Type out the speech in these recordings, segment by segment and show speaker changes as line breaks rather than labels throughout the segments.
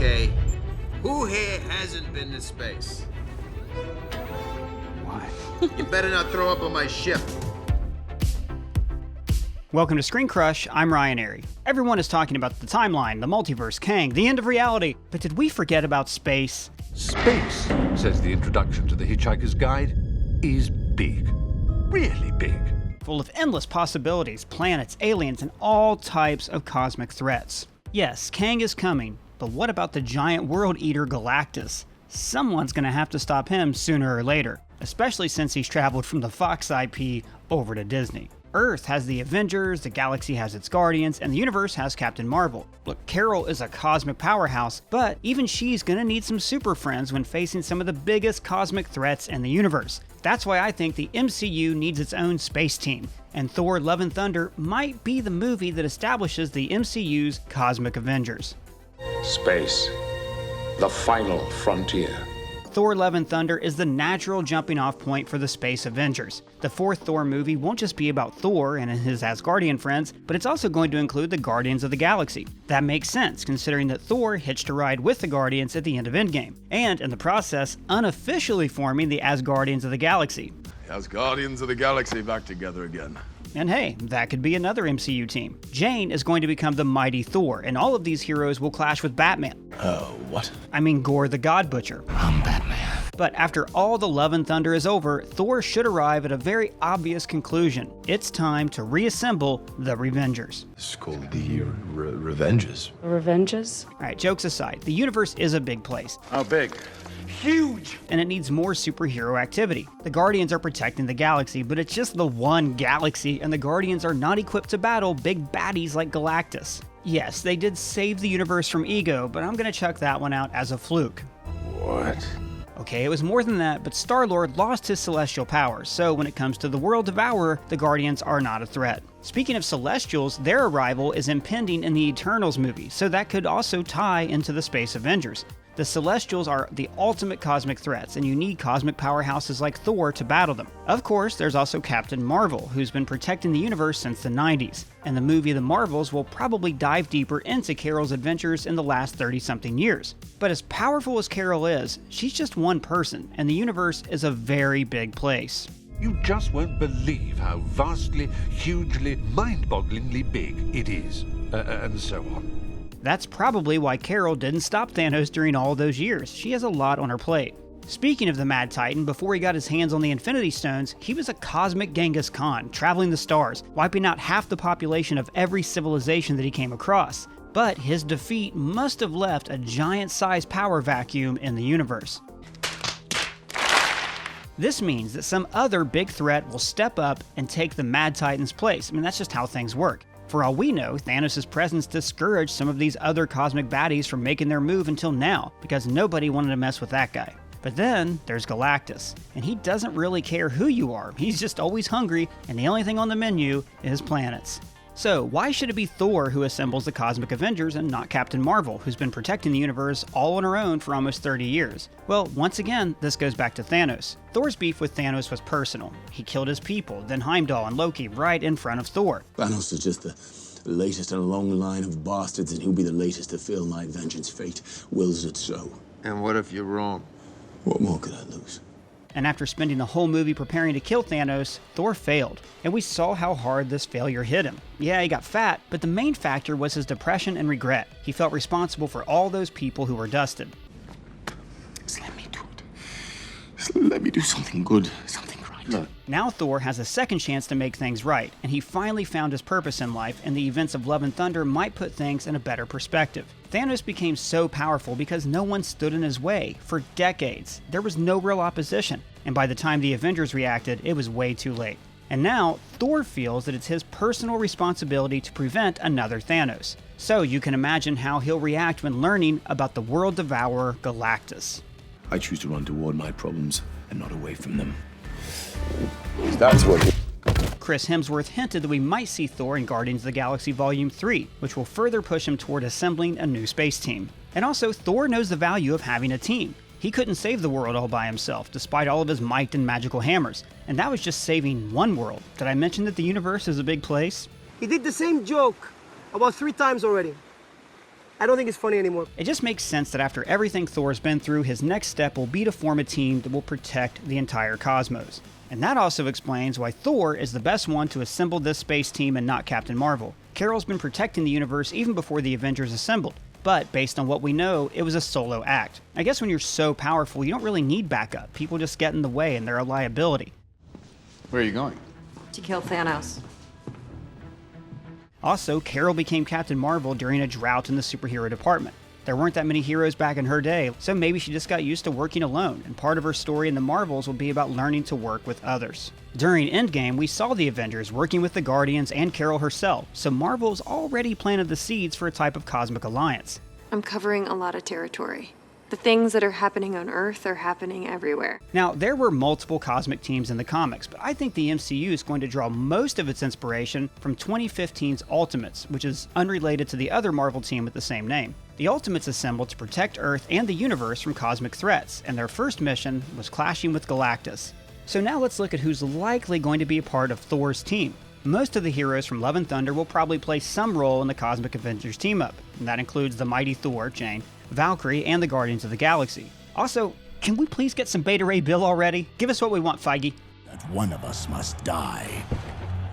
Okay, who here hasn't been to space?
Why?
You better not throw up on my ship.
Welcome to ScreenCrush, I'm Ryan Airy. Everyone is talking about the timeline, the multiverse, Kang, the end of reality, but did we forget about space?
Space, says the introduction to the Hitchhiker's Guide, is big. Really big.
Full of endless possibilities, planets, aliens, and all types of cosmic threats. Yes, Kang is coming, but what about the giant world eater Galactus? Someone's gonna have to stop him sooner or later, especially since he's traveled from the Fox IP over to Disney. Earth has the Avengers, the galaxy has its Guardians, and the universe has Captain Marvel. Look, Carol is a cosmic powerhouse, but even she's gonna need some super friends when facing some of the biggest cosmic threats in the universe. That's why I think the MCU needs its own space team, and Thor: Love and Thunder might be the movie that establishes the MCU's Cosmic Avengers.
Space, the final frontier.
Thor: Love and Thunder is the natural jumping off point for the Space Avengers. The fourth Thor movie won't just be about Thor and his Asgardian friends, but it's also going to include the Guardians of the Galaxy. That makes sense, considering that Thor hitched a ride with the Guardians at the end of Endgame, and in the process, unofficially forming the Asgardians of the Galaxy.
Asgardians of the Galaxy back together again.
And hey, that could be another MCU team. Jane is going to become the mighty Thor, and all of these heroes will clash with Batman.
What?
I mean Gore the God Butcher.
I'm Batman.
But after all the Love and Thunder is over, Thor should arrive at a very obvious conclusion. It's time to reassemble the Revengers.
This is called the Revengers.
Revenges?
Alright, jokes aside, the universe is a big place.
How big?
Huge!
And it needs more superhero activity. The Guardians are protecting the galaxy, but it's just the one galaxy, and the Guardians are not equipped to battle big baddies like Galactus. Yes, they did save the universe from Ego, but I'm gonna chuck that one out as a fluke.
What?
Okay, it was more than that, but Star-Lord lost his celestial powers, so when it comes to the World Devourer, the Guardians are not a threat. Speaking of Celestials, their arrival is impending in the Eternals movie, so that could also tie into the Space Avengers. The Celestials are the ultimate cosmic threats, and you need cosmic powerhouses like Thor to battle them. Of course, there's also Captain Marvel, who's been protecting the universe since the 90s, and the movie The Marvels will probably dive deeper into Carol's adventures in the last 30-something years. But as powerful as Carol is, she's just one person, and the universe is a very big place.
You just won't believe how vastly, hugely, mind-bogglingly big it is, and so on.
That's probably why Carol didn't stop Thanos during all those years. She has a lot on her plate. Speaking of the Mad Titan, before he got his hands on the Infinity Stones, he was a cosmic Genghis Khan, traveling the stars, wiping out half the population of every civilization that he came across. But his defeat must have left a giant-sized power vacuum in the universe. This means that some other big threat will step up and take the Mad Titan's place. I mean, that's just how things work. For all we know, Thanos' presence discouraged some of these other cosmic baddies from making their move until now, because nobody wanted to mess with that guy. But then, there's Galactus, and he doesn't really care who you are, he's just always hungry, and the only thing on the menu is planets. So, why should it be Thor who assembles the Cosmic Avengers and not Captain Marvel, who's been protecting the universe all on her own for almost 30 years? Well, once again, this goes back to Thanos. Thor's beef with Thanos was personal. He killed his people, then Heimdall and Loki right in front of Thor.
Thanos is just the latest in a long line of bastards, and he'll be the latest to feel my vengeance. Fate wills it so.
And what if you're wrong?
What more could I lose?
And after spending the whole movie preparing to kill Thanos, Thor failed. And we saw how hard this failure hit him. Yeah, he got fat, but the main factor was his depression and regret. He felt responsible for all those people who were dusted.
Just let me do it. Just let me do something good, something right.
Look.
Now Thor has a second chance to make things right, and he finally found his purpose in life, and the events of Love and Thunder might put things in a better perspective. Thanos became so powerful because no one stood in his way. For decades, there was no real opposition, and by the time the Avengers reacted, it was way too late. And now, Thor feels that it's his personal responsibility to prevent another Thanos. So you can imagine how he'll react when learning about the World Devourer Galactus.
I choose to run toward my problems and not away from them. That's what...
Chris Hemsworth hinted that we might see Thor in Guardians of the Galaxy Volume 3, which will further push him toward assembling a new space team. And also, Thor knows the value of having a team. He couldn't save the world all by himself, despite all of his might and magical hammers. And that was just saving one world. Did I mention that the universe is a big place?
He did the same joke about 3 times already.
I don't think it's funny anymore.
It just makes sense that after everything Thor's been through, his next step will be to form a team that will protect the entire cosmos. And that also explains why Thor is the best one to assemble this space team and not Captain Marvel. Carol's been protecting the universe even before the Avengers assembled, but based on what we know, it was a solo act. I guess when you're so powerful, you don't really need backup. People just get in the way and they're a liability.
Where are you going?
To kill Thanos.
Also, Carol became Captain Marvel during a drought in the superhero department. There weren't that many heroes back in her day, so maybe she just got used to working alone, and part of her story in the Marvels will be about learning to work with others. During Endgame, we saw the Avengers working with the Guardians and Carol herself, so Marvel's already planted the seeds for a type of cosmic alliance.
I'm covering a lot of territory. The things that are happening on Earth are happening everywhere.
Now, there were multiple cosmic teams in the comics, but I think the MCU is going to draw most of its inspiration from 2015's Ultimates, which is unrelated to the other Marvel team with the same name. The Ultimates assembled to protect Earth and the universe from cosmic threats, and their first mission was clashing with Galactus. So now let's look at who's likely going to be a part of Thor's team. Most of the heroes from Love and Thunder will probably play some role in the Cosmic Avengers team-up, and that includes the mighty Thor, Jane, Valkyrie, and the Guardians of the Galaxy. Also, can we please get some Beta Ray Bill already? Give us what we want, Feige.
That one of us must die.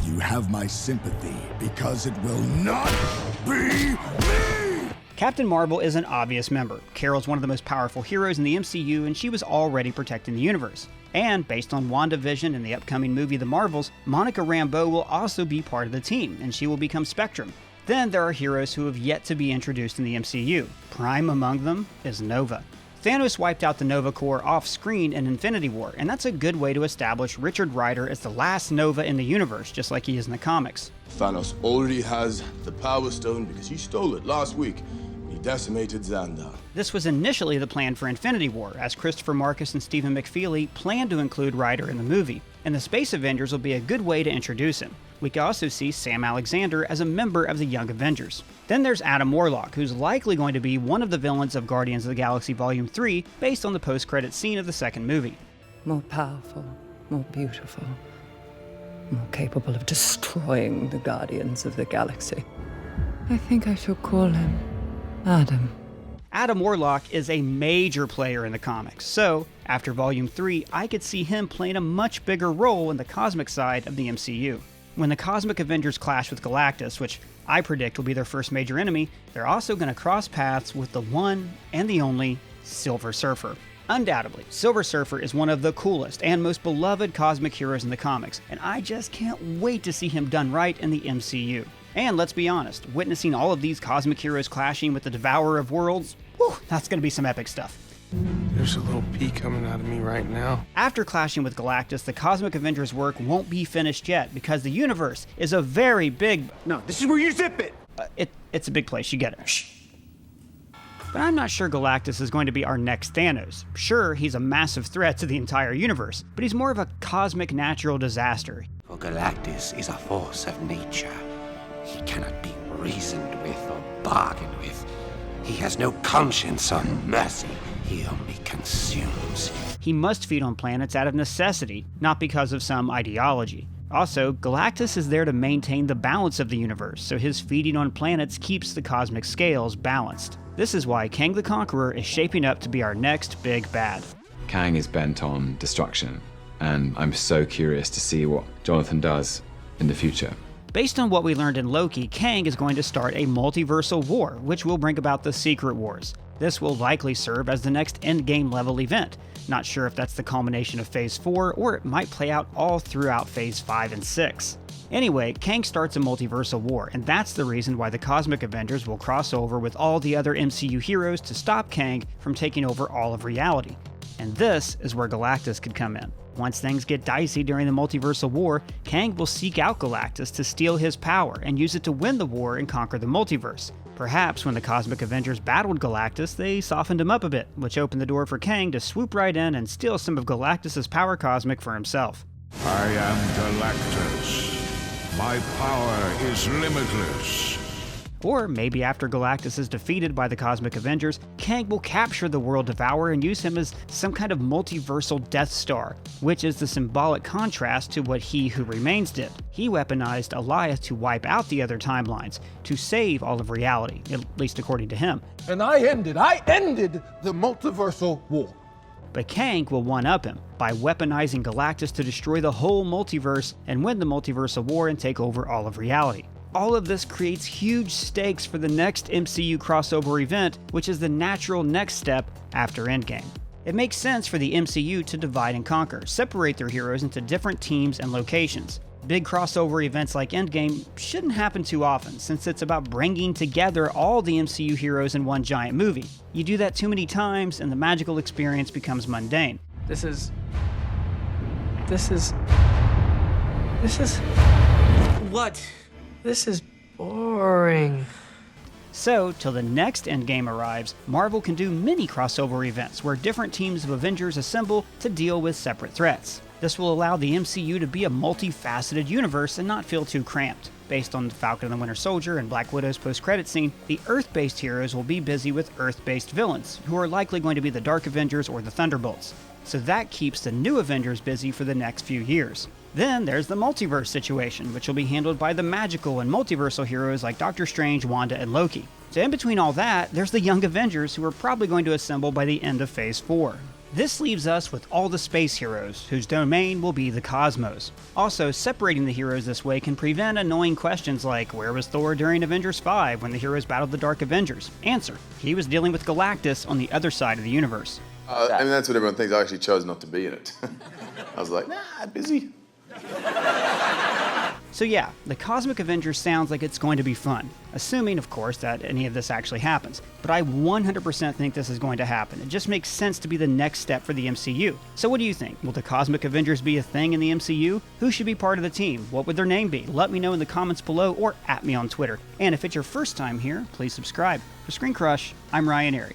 You have my sympathy, because it will not be me!
Captain Marvel is an obvious member. Carol's one of the most powerful heroes in the MCU, and she was already protecting the universe. And based on WandaVision and the upcoming movie The Marvels, Monica Rambeau will also be part of the team, and she will become Spectrum. Then there are heroes who have yet to be introduced in the MCU. Prime among them is Nova. Thanos wiped out the Nova Corps off-screen in Infinity War, and that's a good way to establish Richard Rider as the last Nova in the universe, just like he is in the comics.
Thanos already has the Power Stone because he stole it last week. He decimated Xandar.
This was initially the plan for Infinity War, as Christopher Marcus and Stephen McFeely planned to include Rider in the movie, and the Space Avengers will be a good way to introduce him. We could also see Sam Alexander as a member of the Young Avengers. Then there's Adam Warlock, who's likely going to be one of the villains of Guardians of the Galaxy Volume 3, based on the post-credit scene of the second movie.
More powerful, more beautiful, more capable of destroying the Guardians of the Galaxy. I think I shall call him Adam.
Adam Warlock is a major player in the comics, so after Volume 3, I could see him playing a much bigger role in the cosmic side of the MCU. When the Cosmic Avengers clash with Galactus, which I predict will be their first major enemy, they're also going to cross paths with the one and the only Silver Surfer. Undoubtedly, Silver Surfer is one of the coolest and most beloved cosmic heroes in the comics, and I just can't wait to see him done right in the MCU. And let's be honest, witnessing all of these cosmic heroes clashing with the Devourer of Worlds, whew, that's going to be some epic stuff.
There's a little pee coming out of me right now.
After clashing with Galactus, the Cosmic Avengers work won't be finished yet because the universe is a very big...
No, this is where you zip it!
It's a big place, you get it. Shh. But I'm not sure Galactus is going to be our next Thanos. Sure, he's a massive threat to the entire universe, but he's more of a cosmic natural disaster.
For Galactus is a force of nature. He cannot be reasoned with or bargained with. He has no conscience or mercy. He only consumes.
He must feed on planets out of necessity, not because of some ideology. Also, Galactus is there to maintain the balance of the universe, so his feeding on planets keeps the cosmic scales balanced. This is why Kang the Conqueror is shaping up to be our next big bad.
Kang is bent on destruction, and I'm so curious to see what Jonathan does in the future.
Based on what we learned in Loki, Kang is going to start a multiversal war, which will bring about the Secret Wars. This will likely serve as the next endgame level event. Not sure if that's the culmination of Phase 4, or it might play out all throughout Phase 5 and 6. Anyway, Kang starts a multiversal war, and that's the reason why the Cosmic Avengers will cross over with all the other MCU heroes to stop Kang from taking over all of reality. And this is where Galactus could come in. Once things get dicey during the multiversal war, Kang will seek out Galactus to steal his power and use it to win the war and conquer the multiverse. Perhaps when the Cosmic Avengers battled Galactus, they softened him up a bit, which opened the door for Kang to swoop right in and steal some of Galactus' power cosmic for himself.
I am Galactus. My power is limitless.
Or maybe after Galactus is defeated by the Cosmic Avengers, Kang will capture the World Devourer and use him as some kind of multiversal Death Star, which is the symbolic contrast to what He Who Remains did. He weaponized Elias to wipe out the other timelines, to save all of reality, at least according to him.
And I ended the multiversal war.
But Kang will one-up him by weaponizing Galactus to destroy the whole multiverse and win the multiversal war and take over all of reality. All of this creates huge stakes for the next MCU crossover event, which is the natural next step after Endgame. It makes sense for the MCU to divide and conquer, separate their heroes into different teams and locations. Big crossover events like Endgame shouldn't happen too often, since it's about bringing together all the MCU heroes in one giant movie. You do that too many times and the magical experience becomes mundane.
This is...
What?
This is boring.
So, till the next Endgame arrives, Marvel can do mini crossover events where different teams of Avengers assemble to deal with separate threats. This will allow the MCU to be a multifaceted universe and not feel too cramped. Based on Falcon and the Winter Soldier and Black Widow's post-credit scene, the Earth-based heroes will be busy with Earth-based villains, who are likely going to be the Dark Avengers or the Thunderbolts. So that keeps the new Avengers busy for the next few years. Then there's the multiverse situation, which will be handled by the magical and multiversal heroes like Doctor Strange, Wanda, and Loki. So in between all that, there's the Young Avengers, who are probably going to assemble by the end of Phase 4. This leaves us with all the space heroes, whose domain will be the cosmos. Also, separating the heroes this way can prevent annoying questions like, where was Thor during Avengers 5 when the heroes battled the Dark Avengers? Answer: he was dealing with Galactus on the other side of the universe.
I mean, that's what everyone thinks. I actually chose not to be in it. I was like, nah, busy.
So yeah, the Cosmic Avengers sounds like it's going to be fun, assuming, of course, that any of this actually happens. But I 100% think this is going to happen. It just makes sense to be the next step for the MCU. So what do you think? Will the Cosmic Avengers be a thing in the MCU? Who should be part of the team? What would their name be? Let me know in the comments below or at me on Twitter. And if it's your first time here, please subscribe. For ScreenCrush, I'm Ryan Airy.